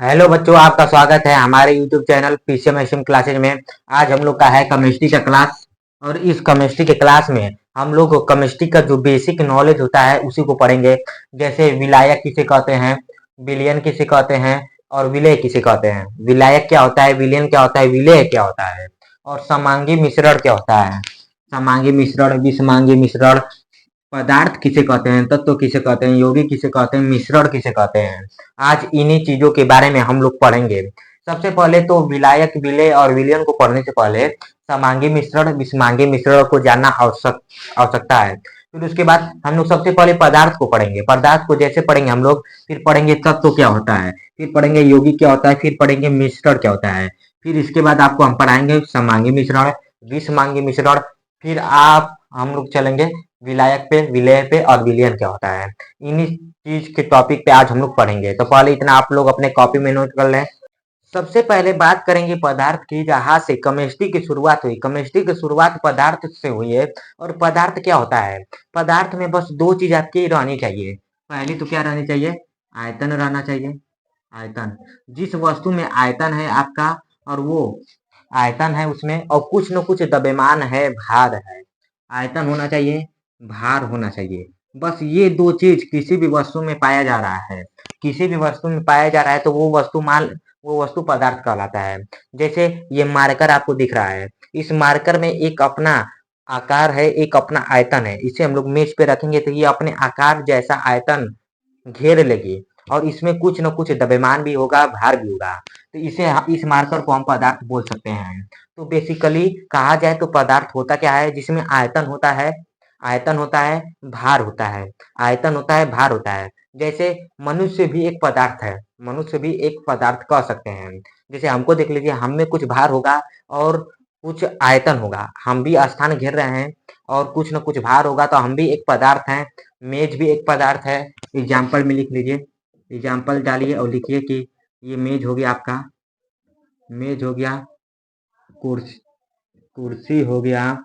Hello बच्चों, आपका स्वागत है हमारे YouTube चैनल पीसीएम क्लासेज में। आज हम लोग का है केमिस्ट्री का क्लास। और इस केमिस्ट्री के क्लास में हम लोग केमिस्ट्री का जो बेसिक नॉलेज होता है उसी को पढ़ेंगे। जैसे विलायक किसे कहते हैं, विलयन किसे कहते हैं और विलेय किसे कहते हैं। विलायक क्या होता है, विलयन क्या होता है, विलेय क्या होता है और समांगी मिश्रण क्या होता है। समांगी मिश्रण, विषमांगी मिश्रण, पदार्थ किसे कहते हैं, तत्व किसे कहते हैं, यौगिक किसे कहते हैं, मिश्रण किसे कहते हैं। आज इन्हीं चीजों के बारे में हम लोग पढ़ेंगे। सबसे पहले तो विलायक, विलेय और विलयन को पढ़ने से पहले समांगी मिश्रण, विषमांगी मिश्रण को जानना आवश्यकता है। फिर उसके बाद हम लोग सबसे पहले पदार्थ को पढ़ेंगे। पदार्थ को जैसे पढ़ेंगे हम लोग, फिर पढ़ेंगे तत्व क्या होता है, फिर पढ़ेंगे यौगिक क्या होता है, फिर पढ़ेंगे मिश्रण क्या होता है। फिर इसके बाद आपको हम पढ़ाएंगे समांगी मिश्रण, विषमांगी मिश्रण। फिर आप हम लोग चलेंगे विलायक पे, विलेय पे और विलयन क्या होता है। इन्हीं चीज के टॉपिक पे आज हम लोग पढ़ेंगे। तो पहले इतना आप लोग अपने कॉपी में नोट कर लें। सबसे पहले बात करेंगे पदार्थ की, जहां से केमिस्ट्री की शुरुआत हुई। केमिस्ट्री की शुरुआत पदार्थ से हुई है। और पदार्थ क्या होता है, पदार्थ में बस दो चीज आपकी रहनी चाहिए। पहली तो क्या रहनी चाहिए, आयतन रहना चाहिए। आयतन, जिस वस्तु में आयतन है आपका, और वो आयतन है उसमें और कुछ न कुछ द्रव्यमान है, भार है। आयतन होना चाहिए, भार होना चाहिए। बस ये दो चीज किसी भी वस्तु में पाया जा रहा है, किसी भी वस्तु में पाया जा रहा है तो वो वस्तु पदार्थ कहलाता है। जैसे ये मार्कर आपको दिख रहा है, इस मार्कर में एक अपना आकार है, एक अपना आयतन है। इसे हम लोग मेज पे रखेंगे तो ये अपने आकार जैसा आयतन घेर लेगी और इसमें कुछ न कुछ द्रव्यमान भी होगा, भार भी होगा। तो इस मार्कर को हम पदार्थ बोल सकते हैं। तो बेसिकली कहा जाए तो पदार्थ होता क्या है, जिसमें आयतन होता है, आयतन होता है, भार होता है। आयतन होता है, भार होता है। जैसे मनुष्य भी एक पदार्थ है, मनुष्य भी एक पदार्थ कह सकते हैं। जैसे हमको देख लीजिए, हम में कुछ भार होगा और कुछ आयतन होगा। हम भी स्थान घेर रहे हैं और कुछ न कुछ भार होगा, तो हम भी एक पदार्थ हैं। मेज भी एक पदार्थ है। एग्जाम्पल में लिख लीजिए, एग्जाम्पल डालिए और लिखिए कि ये मेज हो गया आपका, मेज हो गया, कुर्सी कुर्सी हो गया,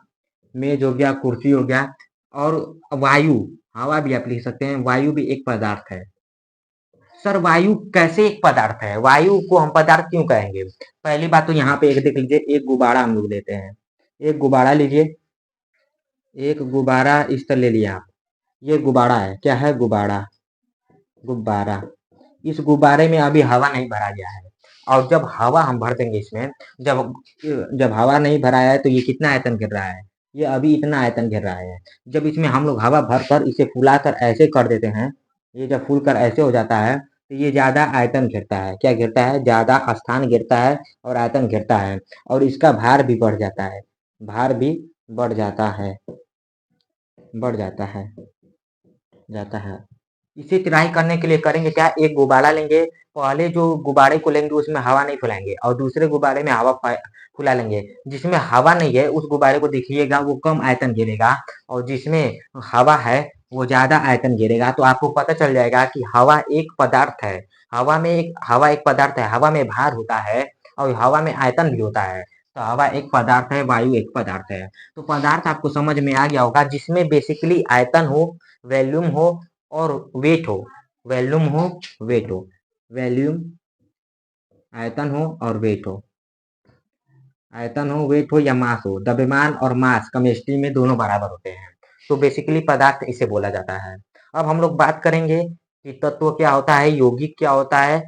मेज हो गया, कुर्सी हो गया। और वायु, हवा भी आप लिख सकते हैं, वायु भी एक पदार्थ है। सर वायु कैसे एक पदार्थ है, वायु को हम पदार्थ क्यों कहेंगे। पहली बात तो यहाँ पे एक देख लीजिए, एक गुब्बारा हम लोग लेते हैं। एक गुब्बारा लीजिए, एक गुब्बारा इस तरह ले लिया आप। ये गुब्बारा है, क्या है, गुब्बारा, गुब्बारा। इस गुब्बारे में अभी हवा नहीं भरा गया है। और जब हवा हम भर देंगे इसमें, जब जब हवा नहीं भरा है तो ये कितना आयतन गिर रहा है, ये अभी इतना आयतन गिर रहा है। जब इसमें हम लोग हवा भर कर इसे फुलाकर ऐसे कर देते हैं, ये जब फूल कर ऐसे हो जाता है तो ये ज्यादा आयतन घेरता है। क्या घेरता है, ज्यादा स्थान घेरता है और आयतन घेरता है। और इसका भार भी बढ़ जाता है, भार भी बढ़ जाता है, बढ़ जाता है। इसे ट्राई करने के लिए करेंगे क्या, एक गुब्बारा लेंगे। पहले जो गुब्बारे को लेंगे उसमें हवा नहीं फैलाएंगे और दूसरे गुब्बारे में हवा फुला लेंगे। जिसमें हवा नहीं है उस गुब्बारे को देखिएगा, वो कम आयतन घेरेगा। और जिसमें हवा है वो ज्यादा आयतन घेरेगा। तो आपको पता चल जाएगा कि हवा एक पदार्थ है। हवा एक पदार्थ है, हवा में भार होता है और हवा में आयतन भी होता है। तो हवा एक पदार्थ है, वायु एक पदार्थ है। तो पदार्थ आपको समझ में आ गया होगा, जिसमें बेसिकली आयतन हो, वॉल्यूम हो और वेट हो। वॉल्यूम हो, वेट हो, वॉल्यूम, आयतन हो और वेट हो। आयतन हो, वेट हो या मास हो, द्रव्यमान और मास केमिस्ट्री में दोनों बराबर होते हैं। तो बेसिकली पदार्थ इसे बोला जाता है। अब हम लोग बात करेंगे कि तत्व क्या होता है, यौगिक क्या होता है,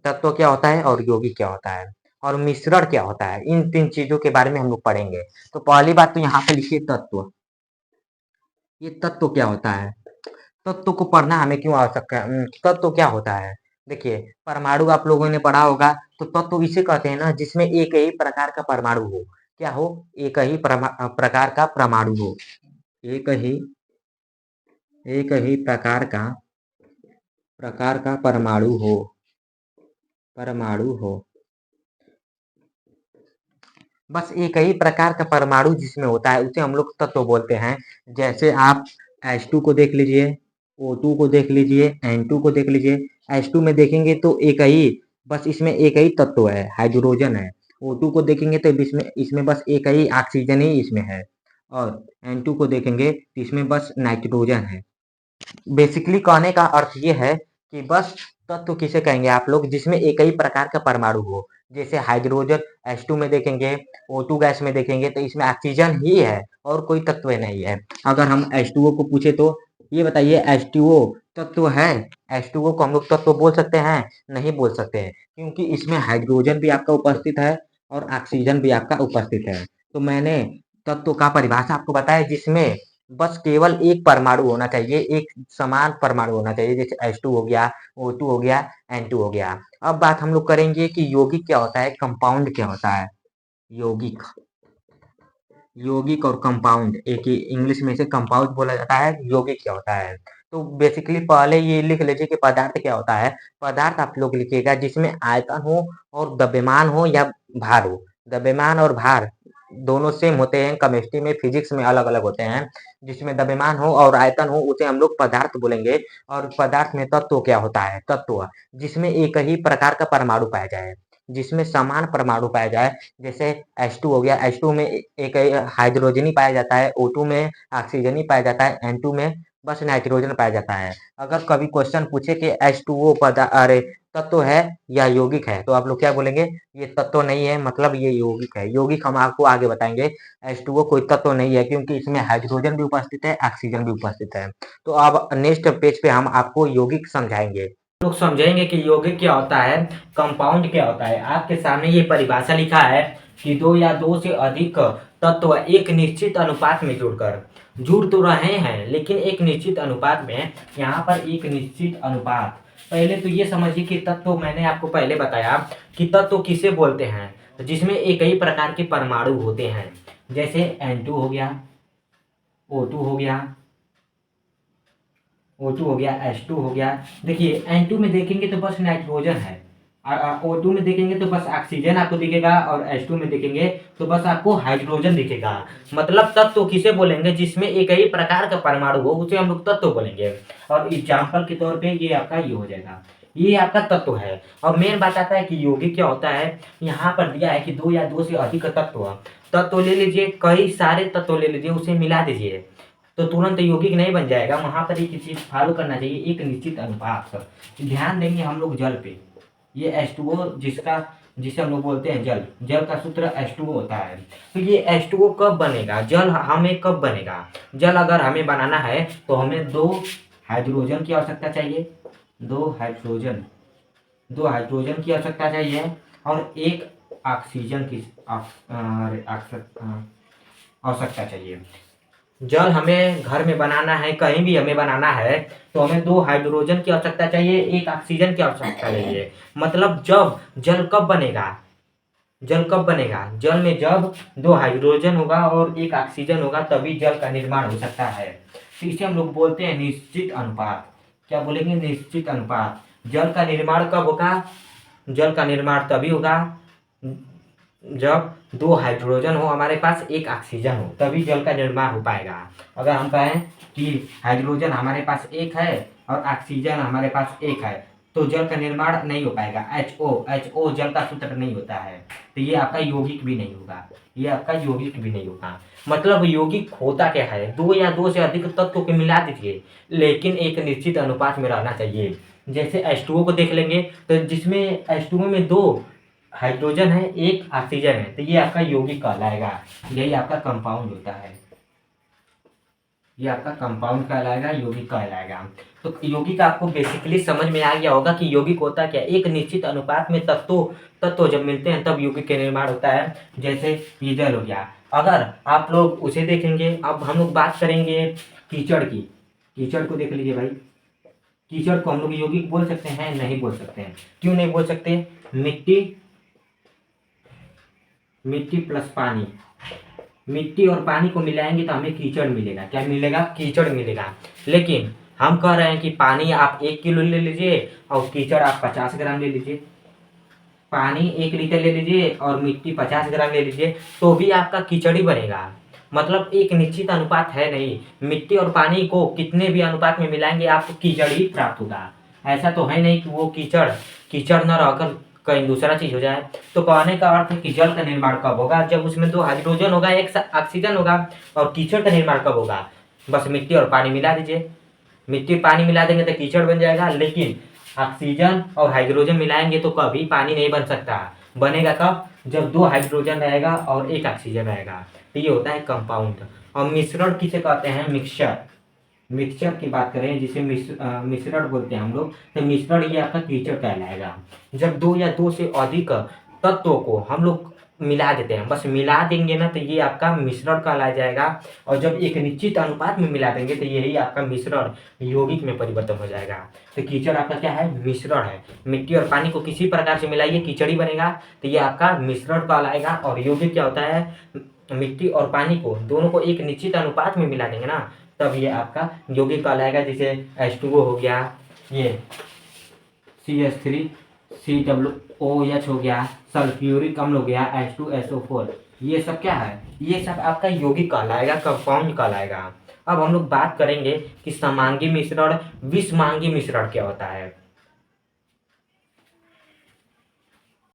तत्व क्या होता है और यौगिक क्या होता है और मिश्रण क्या होता है। इन तीन चीजों के बारे में हम लोग पढ़ेंगे। तो पहली बात तो यहाँ पे लिखिए तत्व। ये तत्व क्या होता है, तत्व को पढ़ना हमें क्यों आवश्यक है। तत्व क्या होता है, देखिए परमाणु आप लोगों ने पढ़ा होगा। तो तत्व इसे कहते हैं ना जिसमें एक ही प्रकार का परमाणु हो। क्या हो, एक ही प्रकार का परमाणु हो, एक ही प्रकार का परमाणु हो, परमाणु हो। बस एक ही प्रकार का परमाणु जिसमें होता है उसे हम लोग तत्व बोलते हैं। जैसे आप H2 को देख लीजिए, O2 को देख लीजिए, N2 को देख लीजिए। H2 में देखेंगे तो एक ही, बस इसमें एक ही तत्व है, हाइड्रोजन है। O2 को देखेंगे तो इसमें इसमें बस एक ही ऑक्सीजन ही इसमें है। और N2 को देखेंगे तो इसमें बस नाइट्रोजन है। बेसिकली कहने का अर्थ ये है कि बस तत्व किसे कहेंगे आप लोग जिसमें एक ही प्रकार का परमाणु हो। जैसे हाइड्रोजन H2 में देखेंगे, O2 गैस में देखेंगे तो इसमें ऑक्सीजन ही है और कोई तत्व नहीं है। अगर हम H2O को पूछे तो ये बताइए H2O तत्व है? H2O को हम लोग तत्व बोल सकते हैं? नहीं बोल सकते हैं, क्योंकि इसमें हाइड्रोजन भी आपका उपस्थित है और ऑक्सीजन भी आपका उपस्थित है। तो मैंने तत्व का परिभाषा आपको बताया जिसमें बस केवल एक परमाणु होना चाहिए, एक समान परमाणु होना चाहिए, जैसे H2 हो गया, O2 हो गया, N2 हो गया। अब बात हम लोग करेंगे कि यौगिक क्या होता है, कंपाउंड क्या होता है। यौगिक यौगिक और कंपाउंड एक ही, इंग्लिश में इसे कंपाउंड बोला जाता है। यौगिक क्या होता है, तो बेसिकली पहले ये लिख लीजिए कि पदार्थ क्या होता है। पदार्थ आप लोग लिखिएगा जिसमें आयतन हो और द्रव्यमान हो या भार हो। द्रव्यमान और भार दोनों सेम होते हैं, केमिस्ट्री में फिजिक्स में अलग अलग होते हैं। जिसमें द्रव्यमान हो और आयतन हो उसे हम लोग पदार्थ बोलेंगे। और पदार्थ में तत्व क्या होता है, तत्व जिसमें एक ही प्रकार का परमाणु पाया जाए, जिसमें समान परमाणु पाया जाए। जैसे H2 हो गया, H2 में एक हाइड्रोजन ही पाया जाता है, O2 में ऑक्सीजन ही पाया जाता है, N2 में बस नाइट्रोजन पाया जाता है। अगर कभी क्वेश्चन पूछे कि H2O अरे तत्व है या यौगिक है, तो आप लोग क्या बोलेंगे, ये तत्व नहीं है, मतलब ये यौगिक है। यौगिक हम आपको आगे बताएंगे। H2O कोई तत्व नहीं है क्योंकि इसमें हाइड्रोजन भी उपस्थित है, ऑक्सीजन भी उपस्थित है। तो अब नेक्स्ट पेज पे हम आपको यौगिक समझाएंगे। लोग समझेंगे कि यौगिक क्या होता है, कंपाउंड क्या होता है। आपके सामने ये परिभाषा लिखा है कि दो या दो से अधिक तत्व एक निश्चित अनुपात में जुड़ तो रहे हैं लेकिन एक निश्चित अनुपात में। यहाँ पर एक निश्चित अनुपात, पहले तो ये समझिए कि तत्व मैंने आपको पहले बताया कि तत्व किसे बोलते हैं, जिसमें एक ही प्रकार के परमाणु होते हैं। जैसे N2 हो गया, O2 हो गया, O2 हो गया, H2 हो गया। देखिए N2 में देखेंगे तो बस नाइट्रोजन है, O2 में देखेंगे तो बस ऑक्सीजन आपको दिखेगा और H2 में देखेंगे तो बस आपको हाइड्रोजन दिखेगा। मतलब तत्व किसे बोलेंगे, जिसमें एक ही प्रकार का परमाणु हो उसे हम लोग तत्व बोलेंगे। और एग्जाम्पल के तौर पे ये आपका ये हो जाएगा, ये आपका तत्व है। और मेन बात आता है कि यौगिक क्या होता है। यहाँ पर दिया है कि दो या दो से अधिक तत्व ले लीजिए, कई सारे तत्व ले लीजिए, उसे मिला दीजिए तो तुरंत यौगिक नहीं बन जाएगा। वहां पर एक चीज फॉलो करना चाहिए, एक निश्चित अनुपात। ध्यान देंगे हम लोग जल पे, ये H2O जिसे हम लोग बोलते हैं जल, जल का सूत्र H2O होता है। तो ये H2O कब बनेगा, जल हमें कब बनेगा। जल अगर हमें बनाना है तो हमें दो हाइड्रोजन की आवश्यकता चाहिए, दो हाइड्रोजन की आवश्यकता चाहिए और एक ऑक्सीजन की आवश्यकता चाहिए। जल हमें घर में बनाना है, कहीं भी हमें बनाना है तो हमें दो हाइड्रोजन की आवश्यकता चाहिए, एक ऑक्सीजन की आवश्यकता चाहिए। मतलब जब जल कब बनेगा, जल में जब दो हाइड्रोजन होगा और एक ऑक्सीजन होगा तभी जल का निर्माण हो सकता है। तो इसे हम लोग बोलते हैं निश्चित अनुपात। क्या बोलेंगे, निश्चित अनुपात। जल का निर्माण कब होगा, जल का निर्माण तभी होगा जब दो हाइड्रोजन हो हमारे पास, एक ऑक्सीजन हो, तभी जल का निर्माण हो पाएगा। अगर हम कहें कि हाइड्रोजन हमारे पास एक है और ऑक्सीजन हमारे पास एक है तो जल का निर्माण नहीं हो पाएगा। HO जल का सूत्र नहीं होता है, तो ये आपका यौगिक भी नहीं होगा, ये आपका यौगिक भी नहीं होगा। मतलब यौगिक होता क्या है, दो या दो से अधिक तत्वों को मिला दीजिए लेकिन एक निश्चित अनुपात में रहना चाहिए। जैसे H2O को देख लेंगे तो जिसमें H2O में दो हाइड्रोजन है, एक ऑक्सीजन है, तो ये आपका यौगिक कहलाएगा। यही आपका कंपाउंड होता है, ये आपका कंपाउंड कहलाएगा, यौगिक कहलाएगा। तो यौगिक आपको बेसिकली समझ में आ गया होगा कि यौगिक होता क्या, एक निश्चित अनुपात में तत्व जब मिलते हैं तब यौगिक का निर्माण होता है। जैसे ये जल हो गया, अगर आप लोग उसे देखेंगे। अब हम लोग बात करेंगे कीचड़ की। कीचड़ को देख लीजिए भाई, कीचड़ को हम लोग यौगिक बोल सकते हैं, नहीं बोल सकते हैं। क्यों नहीं बोल सकते, मिट्टी प्लस पानी, मिट्टी और पानी को मिलाएंगे तो हमें कीचड़ मिलेगा। क्या मिलेगा, कीचड़ मिलेगा। लेकिन हम कह रहे हैं कि पानी आप 1 किलो ले लीजिए और कीचड़ आप 50 ग्राम ले लीजिए, पानी 1 लीटर ले लीजिए और मिट्टी 50 ग्राम ले लीजिए तो भी आपका कीचड़ ही बनेगा। मतलब एक निश्चित अनुपात है नहीं, मिट्टी और पानी को कितने भी अनुपात में मिलाएंगे आपको कीचड़ ही प्राप्त होगा। ऐसा तो है नहीं कि वो कीचड़ न रहकर कहीं दूसरा चीज हो जाए। तो कहने का अर्थ है कि जल का निर्माण कब होगा, जब उसमें दो हाइड्रोजन होगा, एक ऑक्सीजन होगा। और कीचड़ का निर्माण कब होगा, बस मिट्टी और पानी मिला दीजिए, मिट्टी पानी मिला देंगे तो कीचड़ बन जाएगा, लेकिन ऑक्सीजन और हाइड्रोजन मिलाएंगे तो कभी पानी नहीं बन सकता। बनेगा कब? जब 2 हाइड्रोजन रहेगा और 1 ऑक्सीजन रहेगा। तो ये होता है कंपाउंड। और मिश्रण किसे कहते हैं? मिक्सचर। मिक्सचर की बात करें जिसे मिश्रण बोलते हैं हम लोग, तो मिश्रण ये आपका कीचड़ कहलाएगा। जब 2 या 2 से अधिक तत्वों को हम लोग मिला देते हैं, बस मिला देंगे ना, तो ये आपका मिश्रण कहलाया जाएगा। और जब एक निश्चित अनुपात में मिला देंगे तो यही आपका मिश्रण यौगिक में परिवर्तन हो जाएगा। तो कीचड़ आपका क्या है? मिश्रण है। मिट्टी और पानी को किसी प्रकार से मिलाइए, कीचड़ ही बनेगा, तो ये आपका मिश्रण कहलाएगा। और यौगिक क्या होता है? मिट्टी और पानी को दोनों को एक निश्चित अनुपात में मिला देंगे ना, तब ये आपका यौगिक कहलाएगा। जैसे H2O हो गया, ये CH3 COOH हो गया, सल्फ्यूरिक अम्ल हो गया H2SO4, ये सब क्या है? ये सब आपका यौगिक कहलाएगा, कंपाउंड कहलाएगा। अब हम लोग बात करेंगे कि समांगी मिश्रण, विषमांगी मिश्रण क्या होता है।